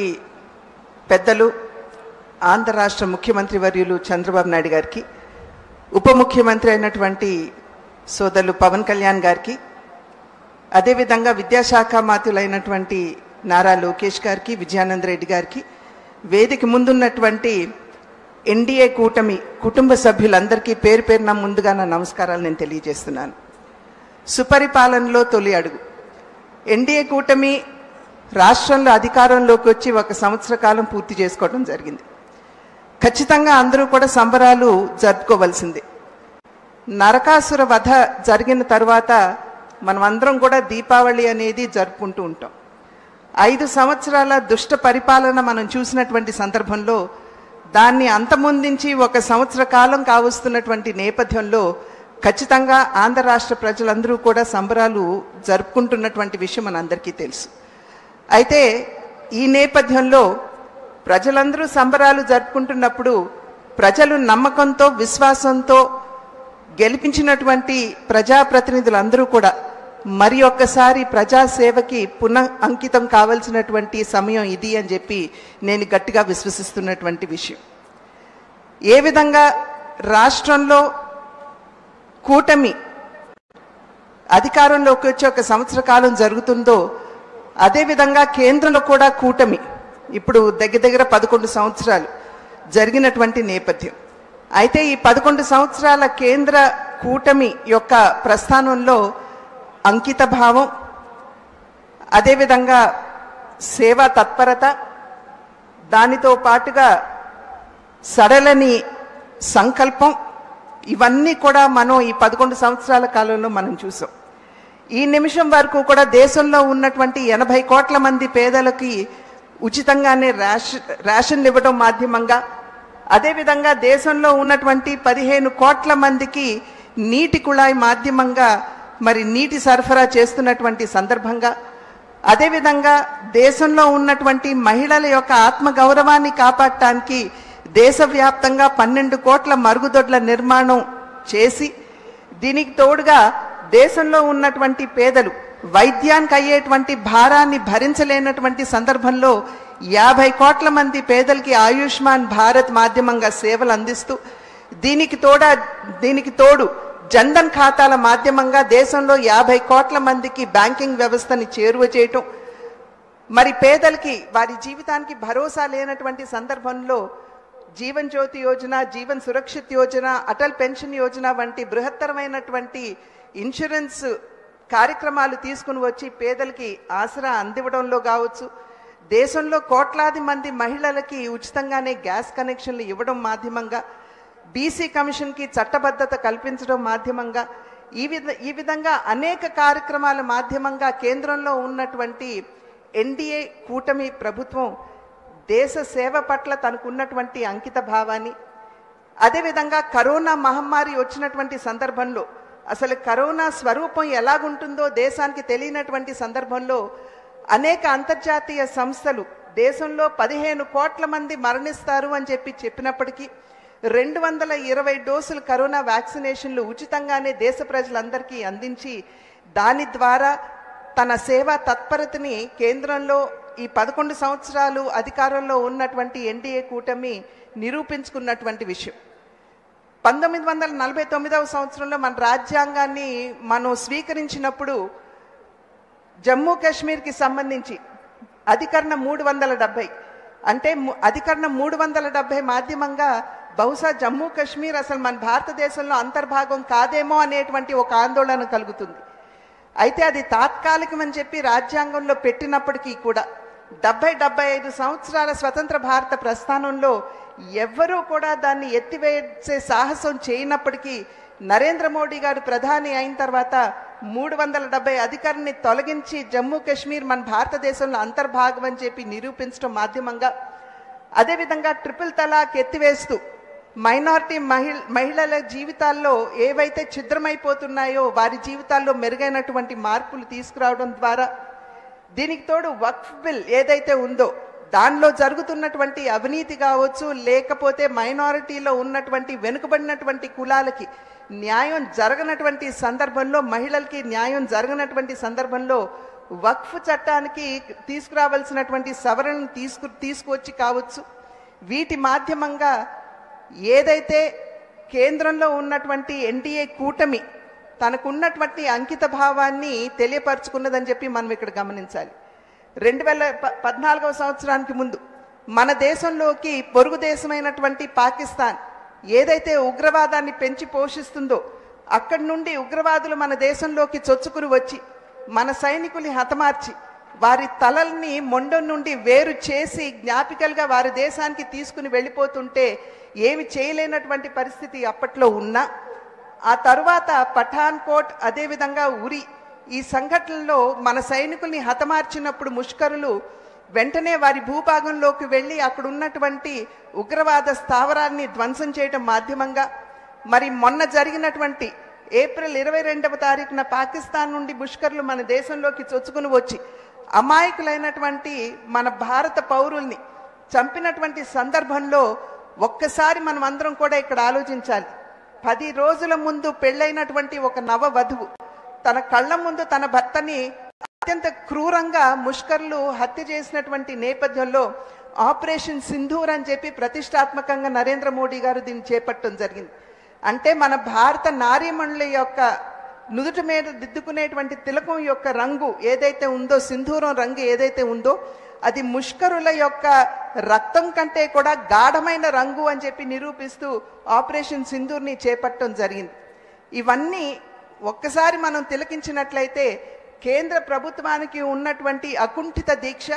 ఈ పెద్దలు ఆంధ్ర రాష్ట్ర ముఖ్యమంత్రి వర్యులు చంద్రబాబు నాయుడు గారికి, ఉప ముఖ్యమంత్రి అయినటువంటి సోదరులు పవన్ కళ్యాణ్ గారికి, అదేవిధంగా విద్యాశాఖ మాత్యులైనటువంటి నారా లోకేష్ గారికి, విజయానంద రెడ్డి గారికి, వేదిక ముందున్నటువంటి ఎన్డీఏ కూటమి కుటుంబ సభ్యులందరికీ పేరు పేరున ముందుగా నా నమస్కారాలు నేను తెలియజేస్తున్నాను. సుపరిపాలనలో తొలి అడుగు. ఎన్డీఏ కూటమి రాష్ట్రంలో అధికారంలోకి వచ్చి 1 సంవత్సర కాలం పూర్తి చేసుకోవడం జరిగింది. ఖచ్చితంగా అందరూ కూడా సంబరాలు జరుపుకోవాల్సిందే. నరకాసుర వధ జరిగిన తర్వాత మనమందరం కూడా దీపావళి అనేది జరుపుకుంటూ ఉంటాం. 5 సంవత్సరాల దుష్ట పరిపాలన మనం చూసినటువంటి సందర్భంలో దాన్ని అంతమొందించి 1 సంవత్సర కాలం కావస్తున్నటువంటి నేపథ్యంలో ఖచ్చితంగా ఆంధ్ర రాష్ట్ర ప్రజలందరూ కూడా సంబరాలు జరుపుకుంటున్నటువంటి విషయం మనందరికీ తెలుసు. అయితే ఈ నేపథ్యంలో ప్రజలందరూ సంబరాలు జరుపుకుంటున్నప్పుడు ప్రజలు నమ్మకంతో, విశ్వాసంతో గెలిపించినటువంటి ప్రజాప్రతినిధులందరూ కూడా మరి ఒక్కసారి ప్రజాసేవకి పునః అంకితం కావాల్సినటువంటి సమయం ఇది అని చెప్పి నేను గట్టిగా విశ్వసిస్తున్నటువంటి విషయం. ఏ విధంగా రాష్ట్రంలో కూటమి అధికారంలోకి వచ్చి 1 సంవత్సర కాలం జరుగుతుందో అదేవిధంగా కేంద్రంలో కూడా కూటమి ఇప్పుడు దగ్గర 11 సంవత్సరాలు జరిగినటువంటి నేపథ్యం. అయితే ఈ 11 సంవత్సరాల కేంద్ర కూటమి యొక్క ప్రస్థానంలో అంకిత భావం, అదేవిధంగా సేవా తత్పరత, దానితో పాటుగా సడలని సంకల్పం, ఇవన్నీ కూడా మనం ఈ 11 సంవత్సరాల కాలంలో మనం చూసాం. ఈ నిమిషం వరకు కూడా దేశంలో ఉన్నటువంటి 80 కోట్ల మంది పేదలకి ఉచితంగానే రేషన్ ఇవ్వడం మాధ్యమంగా, అదేవిధంగా దేశంలో ఉన్నటువంటి 15 కోట్ల మందికి నీటి కుళాయి మాధ్యమంగా మరి నీటి సరఫరా చేస్తున్నటువంటి సందర్భంగా, అదేవిధంగా దేశంలో ఉన్నటువంటి మహిళల యొక్క ఆత్మగౌరవాన్ని కాపాడటానికి దేశవ్యాప్తంగా 12 కోట్ల మరుగుదొడ్ల నిర్మాణం చేసి, దీనికి తోడుగా దేశంలో ఉన్నటువంటి పేదలు వైద్యానికి అయ్యేటువంటి భారాన్ని భరించలేనటువంటి సందర్భంలో 50 కోట్ల మంది పేదలకి ఆయుష్మాన్ భారత్ మాధ్యమంగా సేవలు అందిస్తూ, దీనికి తోడు జన్ధన్ ఖాతాల మాధ్యమంగా దేశంలో 50 కోట్ల మందికి బ్యాంకింగ్ వ్యవస్థని చేరువ చేయటం, మరి పేదలకి వారి జీవితానికి భరోసా లేనటువంటి సందర్భంలో జీవన్ జ్యోతి యోజన, జీవన్ సురక్షిత్ యోజన, అటల్ పెన్షన్ యోజన వంటి బృహత్తరమైనటువంటి ఇన్సూరెన్స్ కార్యక్రమాలు తీసుకుని వచ్చి పేదలకి ఆసరా అందివ్వడంలో కావచ్చు, దేశంలో కోట్లాది మంది మహిళలకి ఉచితంగానే గ్యాస్ కనెక్షన్లు ఇవ్వడం మాధ్యమంగా, బీసీ కమిషన్కి చట్టబద్ధత కల్పించడం మాధ్యమంగా, ఈ విధంగా అనేక కార్యక్రమాల మాధ్యమంగా కేంద్రంలో ఉన్నటువంటి ఎన్డీఏ కూటమి ప్రభుత్వం దేశ సేవ పట్ల తనకున్నటువంటి అంకిత భావాన్ని, అదేవిధంగా కరోనా మహమ్మారి వచ్చినటువంటి సందర్భంలో అసలు కరోనా స్వరూపం ఎలాగుంటుందో దేశానికి తెలియనటువంటి సందర్భంలో అనేక అంతర్జాతీయ సంస్థలు దేశంలో 15 కోట్ల మంది మరణిస్తారు అని చెప్పినప్పటికీ 220 డోసులు కరోనా వ్యాక్సినేషన్లు ఉచితంగానే దేశ ప్రజలందరికీ అందించి, దాని ద్వారా తన సేవా తత్పరతని కేంద్రంలో ఈ 11 సంవత్సరాలు అధికారంలో ఉన్నటువంటి ఎన్డీఏ కూటమి నిరూపించుకున్నటువంటి విషయం. 1949వ సంవత్సరంలో మన రాజ్యాంగాన్ని మనం స్వీకరించినప్పుడు జమ్మూ కాశ్మీర్కి సంబంధించి అధికరణ 370 అంటే అధికరణ 370 మాధ్యమంగా బహుశా జమ్మూ కాశ్మీర్ అసలు మన భారతదేశంలో అంతర్భాగం కాదేమో అనేటువంటి ఒక ఆందోళన కలుగుతుంది. అయితే అది తాత్కాలికమని చెప్పి రాజ్యాంగంలో పెట్టినప్పటికీ కూడా 75 సంవత్సరాల స్వతంత్ర భారత ప్రస్థానంలో ఎవ్వరూ కూడా దాన్ని ఎత్తివేసే సాహసం చేయనప్పటికీ నరేంద్ర మోడీ గారు ప్రధాని అయిన తర్వాత 370 అధికారాన్ని తొలగించి జమ్మూ కాశ్మీర్ మన భారతదేశంలో అంతర్భాగం అని చెప్పి నిరూపించడం మాధ్యమంగా, అదేవిధంగా ట్రిపుల్ తలాక్ ఎత్తివేస్తూ మైనారిటీ మహిళల జీవితాల్లో ఏవైతే ఛిద్రమైపోతున్నాయో వారి జీవితాల్లో మెరుగైనటువంటి మార్పులు తీసుకురావడం ద్వారా, దీనికి తోడు వక్ఫ్ బిల్ ఏదైతే ఉందో దానిలో జరుగుతున్నటువంటి అవినీతి కావచ్చు, లేకపోతే మైనారిటీలో ఉన్నటువంటి వెనుకబడినటువంటి కులాలకి న్యాయం జరగనటువంటి సందర్భంలో, మహిళలకి న్యాయం జరగనటువంటి సందర్భంలో వక్ఫ్ చట్టానికి తీసుకురావాల్సినటువంటి సవరణను తీసుకువచ్చి కావచ్చు, వీటి మాధ్యమంగా ఏదైతే కేంద్రంలో ఉన్నటువంటి ఎన్డీఏ కూటమి తనకున్నటువంటి అంకిత భావాన్ని తెలియపరుచుకున్నదని చెప్పి మనం ఇక్కడ గమనించాలి. 2014వ సంవత్సరానికి ముందు మన దేశంలోకి పొరుగు దేశమైనటువంటి పాకిస్తాన్ ఏదైతే ఉగ్రవాదాన్ని పెంచి పోషిస్తుందో అక్కడి నుండి ఉగ్రవాదులు మన దేశంలోకి చొచ్చుకుని వచ్చి మన సైనికుల్ని హతమార్చి వారి తలల్ని మొండం నుండి వేరు చేసి జ్ఞాపికలుగా వారి దేశానికి తీసుకుని వెళ్ళిపోతుంటే ఏమి చేయలేనటువంటి పరిస్థితి అప్పట్లో ఉన్నా, ఆ తరువాత పఠాన్కోట్ అదేవిధంగా ఉరి ఈ సంఘటనలో మన సైనికుల్ని హతమార్చినప్పుడు ముష్కరులు వెంటనే వారి భూభాగంలోకి వెళ్ళి అక్కడ ఉన్నటువంటి ఉగ్రవాద స్థావరాన్ని ధ్వంసం చేయడం మాధ్యమంగా, మరి మొన్న జరిగినటువంటి ఏప్రిల్ 22వ తారీఖున పాకిస్తాన్ నుండి ముష్కరులు మన దేశంలోకి చొచ్చుకుని వచ్చి అమాయకులైనటువంటి మన భారత పౌరుల్ని చంపినటువంటి సందర్భంలో ఒక్కసారి మనం అందరం కూడా ఇక్కడ ఆలోచించాలి. 10 రోజుల ముందు పెళ్ళైనటువంటి ఒక నవ వధువు తన కళ్ళ ముందు తన భర్తని అత్యంత క్రూరంగా ముష్కర్లు హత్య చేసినటువంటి నేపథ్యంలో ఆపరేషన్ సింధూర్ అని చెప్పి ప్రతిష్టాత్మకంగా నరేంద్ర మోడీ గారు దీన్ని చేపట్టడం జరిగింది. అంటే మన భారత నారీమణుల యొక్క నుదుటి మీద దిద్దుకునేటువంటి తిలకం యొక్క రంగు ఏదైతే ఉందో, సింధూరం రంగు ఏదైతే ఉందో అది ముష్కరుల యొక్క రక్తం కంటే కూడా గాఢమైన రంగు అని చెప్పి నిరూపిస్తూ ఆపరేషన్ సింధూర్ని చేపట్టడం జరిగింది. ఇవన్నీ ఒక్కసారి మనం తిలకించినట్లయితే కేంద్ర ప్రభుత్వానికి ఉన్నటువంటి అకుంఠిత దీక్ష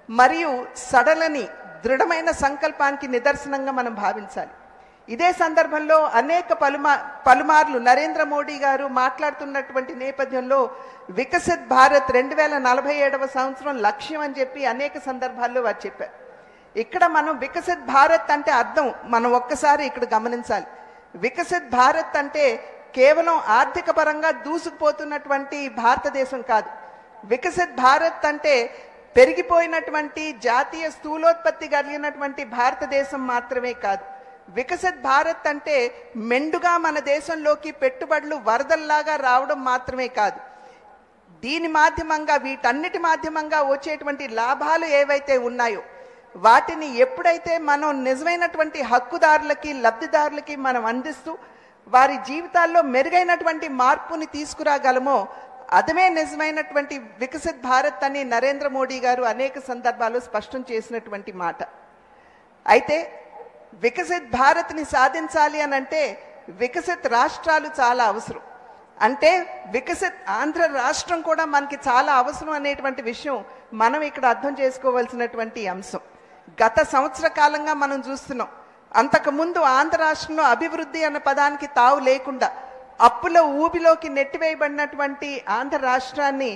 మరియు సడలని దృఢమైన సంకల్పానికి నిదర్శనంగా మనం భావించాలి. ఇదే సందర్భంలో అనేక పలుమార్లు నరేంద్ర మోడీ గారు మాట్లాడుతున్నటువంటి నేపథ్యంలో వికసిత్ భారత్ 2047వ సంవత్సరం లక్ష్యం అని చెప్పి అనేక సందర్భాల్లో వారు చెప్పారు. ఇక్కడ మనం వికసిత్ భారత్ అంటే అర్థం మనం ఒక్కసారి ఇక్కడ గమనించాలి. వికసిత్ భారత్ అంటే కేవలం ఆర్థిక పరంగా దూసుకుపోతున్నటువంటి భారతదేశం కాదు. వికసిత్ భారత్ అంటే పెరిగిపోయినటువంటి జాతీయ స్థూలోత్పత్తి కలిగినటువంటి భారతదేశం మాత్రమే కాదు. వికసిత్ భారత్ అంటే మెండుగా మన దేశంలోకి పెట్టుబడులు వరదల్లాగా రావడం మాత్రమే కాదు. దీని మాధ్యమంగా వీటన్నిటి మాధ్యమంగా వచ్చేటువంటి లాభాలు ఏవైతే ఉన్నాయో వాటిని ఎప్పుడైతే మనం నిజమైనటువంటి హక్కుదారులకి లబ్ధిదారులకి మనం అందిస్తూ వారి జీవితాల్లో మెరుగైనటువంటి మార్పుని తీసుకురాగలమో అదమే నిజమైనటువంటి వికసిత్ భారత్ అని నరేంద్ర మోడీ గారు అనేక సందర్భాల్లో స్పష్టం చేసినటువంటి మాట. అయితే వికసిత్ భారత్ని సాధించాలి అని అంటే వికసిత్ రాష్ట్రాలు చాలా అవసరం. అంటే వికసిత్ ఆంధ్ర రాష్ట్రం కూడా మనకి చాలా అవసరం అనేటువంటి విషయం మనం ఇక్కడ అర్థం చేసుకోవాల్సినటువంటి అంశం. గత సంవత్సర కాలంగా మనం చూస్తున్నాం. అంతకుముందు ఆంధ్ర రాష్ట్రంలో అభివృద్ధి అన్న పదానికి తావు లేకుండా అప్పుల ఊబిలోకి నెట్టివేయబడినటువంటి ఆంధ్ర రాష్ట్రాన్ని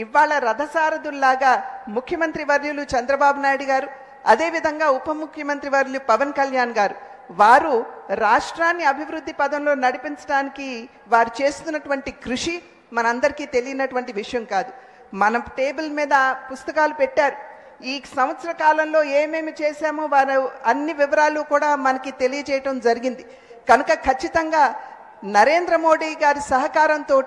ఇవాళ రథసారథుల్లాగా ముఖ్యమంత్రి వర్యులు చంద్రబాబు నాయుడు గారు, అదేవిధంగా ఉప ముఖ్యమంత్రి వర్యులు పవన్ కళ్యాణ్ గారు వారు రాష్ట్రాన్ని అభివృద్ధి పదంలో నడిపించడానికి వారు చేస్తున్నటువంటి కృషి మనందరికీ తెలియనటువంటి విషయం కాదు. మనం టేబుల్ మీద పుస్తకాలు పెట్టారు. ఈ సంవత్సర కాలంలో ఏమేమి చేశామో వారు అన్ని వివరాలు కూడా మనకి తెలియజేయటం జరిగింది. కనుక ఖచ్చితంగా నరేంద్ర మోడీ గారి సహకారంతో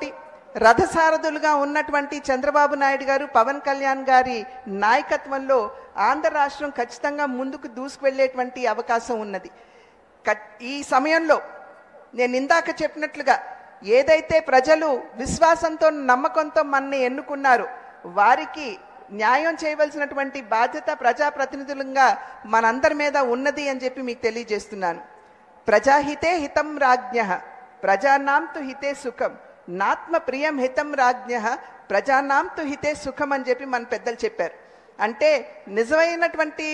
రథసారథులుగా ఉన్నటువంటి చంద్రబాబు నాయుడు గారు, పవన్ కళ్యాణ్ గారి నాయకత్వంలో ఆంధ్ర రాష్ట్రం ఖచ్చితంగా ముందుకు దూసుకువెళ్ళేటువంటి అవకాశం ఉన్నది. ఈ సమయంలో నేను ఇందాక చెప్పినట్లుగా ఏదైతే ప్రజలు విశ్వాసంతో నమ్మకంతో మనని ఎన్నుకున్నారో వారికి న్యాయం చేయవలసినటువంటి బాధ్యత ప్రజాప్రతినిధులంగా మనందరి మీద ఉన్నది అని చెప్పి మీకు తెలియజేస్తున్నాను. ప్రజాహితే హితం రాజ్ఞః ప్రజానాం తు హితే సుఖం నాత్మ ప్రియం హితం రాజ్ఞః ప్రజానాం తు హితే సుఖం అని చెప్పి మన పెద్దలు చెప్పారు. అంటే నిజమైనటువంటి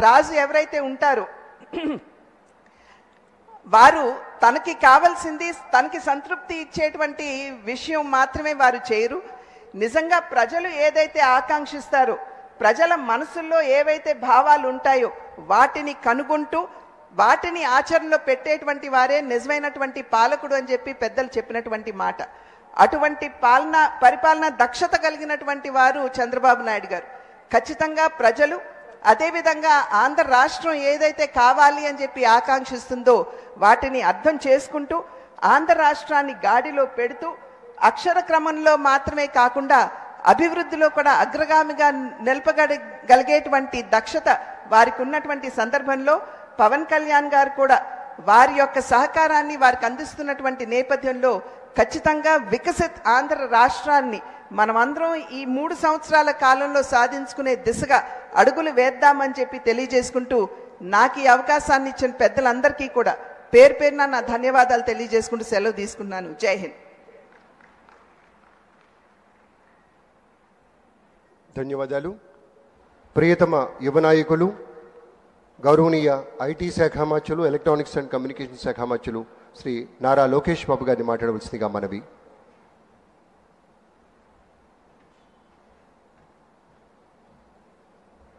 రాజు ఎవరైతే ఉంటారో వారు తనకి కావాల్సింది తనకి సంతృప్తి ఇచ్చేటువంటి విషయం మాత్రమే వారు చేయరు. నిజంగా ప్రజలు ఏదైతే ఆకాంక్షిస్తారో, ప్రజల మనసుల్లో ఏవైతే భావాలు ఉంటాయో వాటిని కనుగొంటూ వాటిని ఆచరణలో పెట్టేటువంటి వారే నిజమైనటువంటి పాలకుడు అని చెప్పి పెద్దలు చెప్పినటువంటి మాట. అటువంటి పరిపాలన దక్షత కలిగినటువంటి వారు చంద్రబాబు నాయుడు గారు. ఖచ్చితంగా ప్రజలు అదేవిధంగా ఆంధ్ర రాష్ట్రం ఏదైతే కావాలి అని చెప్పి ఆకాంక్షిస్తుందో వాటిని అర్థం చేసుకుంటూ ఆంధ్ర రాష్ట్రాన్ని గాడిలో పెడుతూ అక్షర క్రమంలో మాత్రమే కాకుండా అభివృద్ధిలో కూడా అగ్రగామిగా నిలపగలిగేటువంటి దక్షత వారికి ఉన్నటువంటి సందర్భంలో పవన్ కళ్యాణ్ గారు కూడా వారి యొక్క సహకారాన్ని వారికి అందిస్తున్నటువంటి నేపథ్యంలో ఖచ్చితంగా వికసిత్ ఆంధ్ర రాష్ట్రాన్ని మనమందరం ఈ 3 సంవత్సరాల కాలంలో సాధించుకునే దిశగా అడుగులు వేద్దామని చెప్పి తెలియజేసుకుంటూ నాకు ఈ అవకాశాన్ని ఇచ్చిన పెద్దలందరికీ కూడా పేరు పేరున నా ధన్యవాదాలు తెలియజేసుకుంటూ సెలవు తీసుకున్నాను. జై హింద్. ధన్యవాదాలు. ప్రియతమ యువ నాయకులు, గౌరవనీయ ఐటీ శాఖ మంత్రులు, ఎలక్ట్రానిక్స్ అండ్ కమ్యూనికేషన్ శాఖ మంత్రులు శ్రీ నారా లోకేష్ బాబు గారిని మాట్లాడవలసిందిగా మనవి.